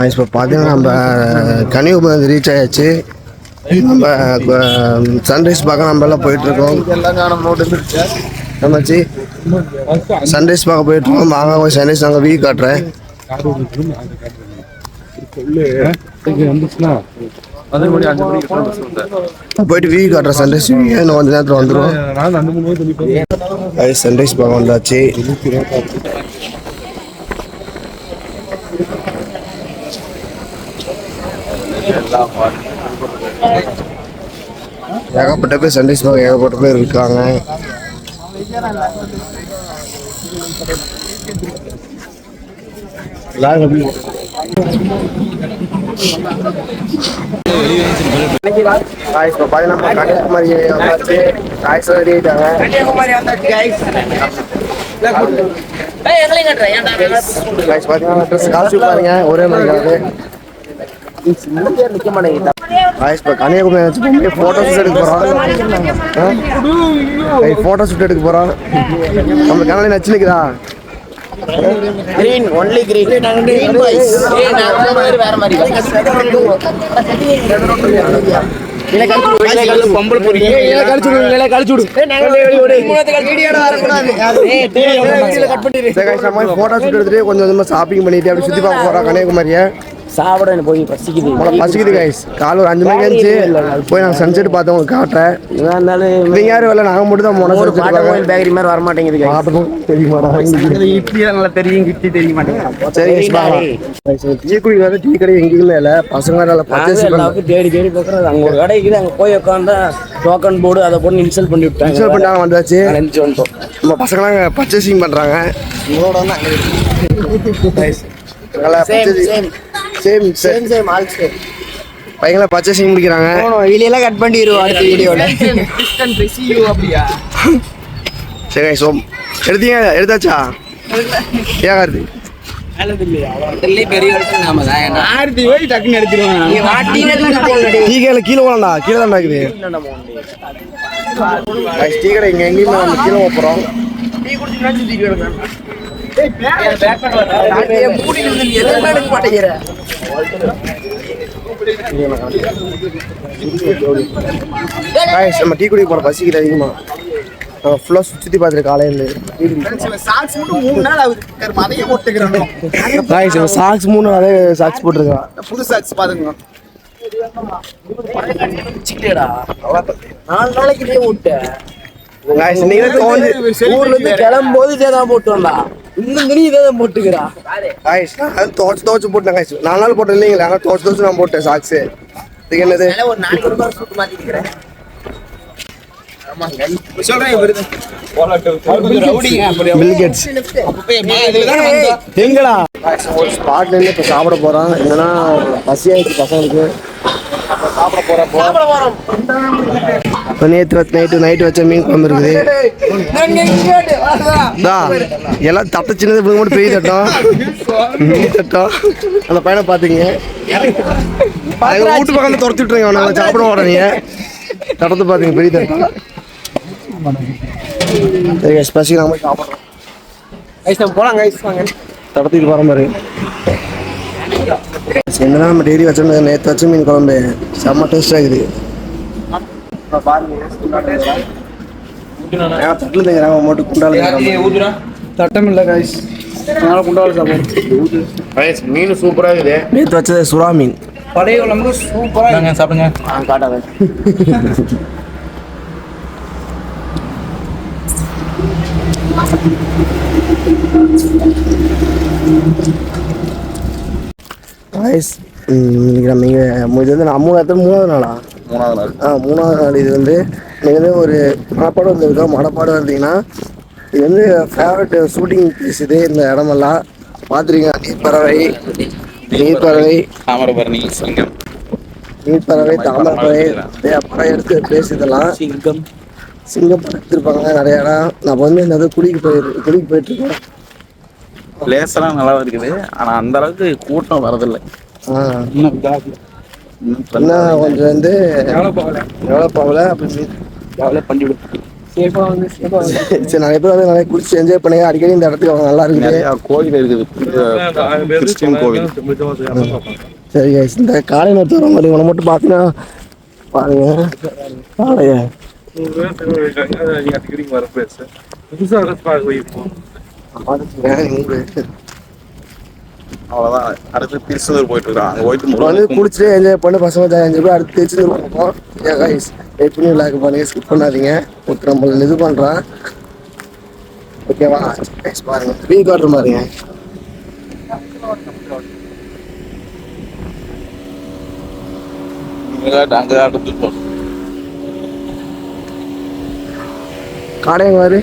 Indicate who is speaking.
Speaker 1: இப்போ பார்த்தீங்கன்னா நம்ம கன்னியாகுமரி ரீச் ஆயாச்சு. நம்ம சன்ரைஸ் பார்க்க நம்ம எல்லாம் போயிட்டுருக்கோம். நம்மச்சி சன்ரைஸ் பார்க்க போயிட்டுருக்கோம். வாங்க போய் சன்ரைஸ் நாங்கள் வீ காட்டுறேன். போயிட்டு வீ காட்டுறேன். சன்ரைஸ் இன்னும் கொஞ்ச நேரத்தில் வந்துடும். சன்ரைஸ் பார்க்க வந்தாச்சு. ஏகப்பட்ட பேர் சன்ரைஸ் பார்க்க ஏகப்பட்ட பேர் இருக்காங்க. இப்போ பார்த்தீங்கன்னா கன்னியாகுமரி வந்தாச்சு. காய்ஸ் ரெடி ஆகிட்டாங்க. பார்த்தீங்கன்னா ட்ரெஸ் காசு பாருங்க ஒரே மாதிரி நிற்க மாட்டேங்குது. இப்போ கன்னியாகுமரி வச்சு ஃபோட்டோ ஷூட் எடுக்க போகிறோம். ஃபோட்டோ ஷூட் எடுக்க போகிறோம். நம்ம கனலை நச்சு நிற்குதா? Green, only green. Green boys. வேற மாதிரி. கொஞ்சம் ஷாப்பிங் பண்ணிட்டு அப்படி சுத்தி பார்க்க போறோம் கன்னியாகுமரியை. சாப்பிட போய் பசிக்குது கைஸ். காலை ஒரு 5 மணிக்கு இருந்துச்சு. போய் நாங்கள் சன்செட் பார்த்தோம். உங்களுக்கு காட்டுறேன். நீங்கள் யாரும் வரல, நாங்கள் மட்டும் தான் போனோம். பேக்கரி மாதிரி வர மாட்டேங்குது. இட்லி நல்லா தெரியும், கிட்டி தெரிய மாட்டேங்குது. சரி டீ குடிக்க வந்து டீ கடை எங்கேயுமே இல்லை. பசங்க தேடி தேடி பார்க்குறது. அங்கே ஒரு கடை இருக்குது. அங்கே போய் உட்காந்தா டோக்கன் போர்டு அதை போட்டு இன்ஸ்டால் பண்ணி விட்டாங்க. இன்ஸ்டால் பண்ணாங்க வந்தாச்சு. நம்ம பசங்களாம் பர்ச்சேசிங் பண்ணுறாங்க. இவரோட வந்து அங்கே பையங்கள பர்ச்சேசிங் முடிக்கிறாங்க. வீடியோலாம் கட் பண்ணிடுவோம் அடுத்த வீடியோல. சரி சோ எடுத்தாச்சா? ஏகார்த்தி கீழே போலாம்டா. கீழே தான் இருக்குது டீ கடை. இங்க எங்கேயுமே நம்ம கீழே போறோம். நம்ம டீ குடிக்க போற பசிக்குது அதிகமா. ஃபுல்லா சுத்தி பார்த்துட்டு காலையில சாக்ஸ் 3 நாள் அதே சாக்ஸ் போட்டுருக்கான். புது சாக்ஸ் பாருங்க. 4 நாளைக்கு லீவ் விட்டேன். ஊர்ல இருந்து கிளம்போது இதேதான் போட்டு வந்தா. இன்னும் இதேதான் போட்டுக்கிறா. துவச்சு போட்டேன். 4 நாள் போட்டேன் இல்லைங்களா? துவச்சு நான் போட்டேன் சாக்ஸ். இதுக்கு என்னது? ஒரு ஸ்பாட்ல இருந்து இப்ப சாப்பிட போறோம். என்னன்னா பசி ஆயிடுச்சு பசங்களுக்கு. சாப்பிட போறோம். நேற்று நைட்டு வச்ச மீன் குழம்பு இருக்குது. எல்லாம் தட்ட சின்னது மட்டும் பெரிய தட்டம். அந்த பையனை பாத்தீங்க வீட்டு பக்கம் துரத்தி விட்டுருங்க. அவனை சாப்பிட போறீங்க. தட்டத்தை பாத்தீங்க பெரிய தட்டம். ஸ்பெஷல் நாம சாப்பிட்றோம். போலாம் தடத்துக்கு போற மாதிரி. என்னன்னா நம்ம டெய்லி வச்சோம். நேற்று வச்ச மீன் குழம்பு செம்ம டேஸ்ட் ஆகுது. தட்டில் தங்கிறாங்க மட்டும் குண்டால தட்டம் இல்லை காய்ஸ். அதனால குண்டால சாப்பிடுவோம். மீன் சூப்பராக இருக்குது. நேற்று வச்சது சுறா மீன். பழைய குழம்பு சூப்பராக சாப்பிடுங்க. காட்டாத காய்ஸ். நம்ம இங்கே இது வந்து 3 நாளா? 3வது நாள். இது வந்து நீங்கள் வந்து ஒரு மணப்பாடு வந்துருக்கோம். மணப்பாடு வந்தீங்கன்னா இது வந்து ஃபேவரட் ஷூட்டிங் பிளேஸ். இது இந்த இடமெல்லாம் பார்த்துருக்கீங்க. நீர்ப்பறவை தாமிரபரணி, படம் எடுக்கிற பிளேஸ் இதெல்லாம். சிங்கம் எடுத்துருப்பாங்க நிறைய இடம். நான் வந்து இந்த குளிக்கு போயிட்டுருக்கேன்.
Speaker 2: பிளேஸ்லாம் நல்லா இருக்குது. ஆனால் அந்த அளவுக்கு கூட்டம் வரதில்லை.
Speaker 1: இன்னும் கொஞ்சம் வந்து டெவலப் ஆகலை அப்படின்னு டெவலப் பண்ணிவிடும். சரி நிறைய பேர் வந்து நிறைய குளிச்சு என்ஜாய் பண்ணுங்க. அடிக்கடி இந்த இடத்துக்கு அவங்க நல்லா இருக்குது.
Speaker 2: நிறைய கோவில் இருக்குது, கிறிஸ்டின் கோவில்.
Speaker 1: சரி guys, இந்த காலை நேரத்து வர மாதிரி இவனை மட்டும் பார்த்தீங்கன்னா பாருங்க காளைய
Speaker 2: அவ்வளவுதான். அடுத்து திருச்செந்தூர் போயிட்டு இருக்கான். அங்க போயிட்டு
Speaker 1: வந்து
Speaker 2: முருகனுக்கு
Speaker 1: குளிச்சுட்டு என்ஜாய் பண்ணி பசங்க என்ஜாய் பண்ணி அடுத்து திருச்செந்தூர் போவோம். கைஸ் வெயிட் பண்ணி லாக் பண்ணுங்க, ஸ்கிப் பண்ணாதீங்க. ஓகே நம்மள இது பண்ணுறான். ஓகேவா கைஸ் பாருங்க வீ காட்டுற மாதிரிங்க.
Speaker 2: அங்க அடுத்து
Speaker 1: காடையங்க மாதிரி